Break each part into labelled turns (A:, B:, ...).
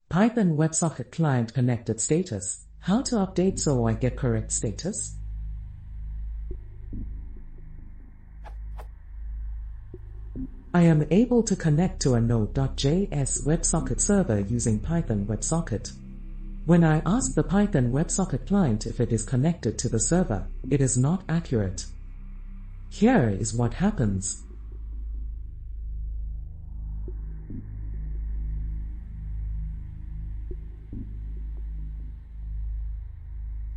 A: Python WebSocket client connected status. How to update so I get correct status? I am able to connect to a node.js WebSocket server using Python WebSocket. When I ask the Python WebSocket client if it is connected to the server, it is not accurate. Here is what happens.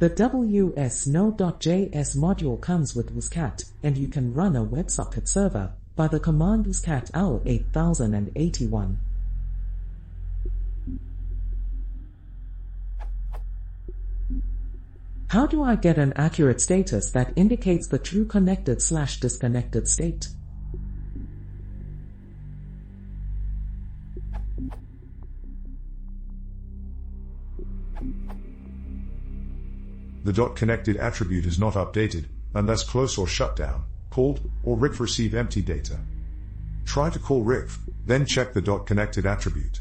A: The WS node.js module comes with websocket, and you can run a WebSocket server by the command websocket owl 8081. How do I get an accurate status that indicates the true connected/disconnected state?
B: The .connected attribute is not updated unless close or shutdown, called, or ref receive empty data. Try to call ref, then check the .connected attribute.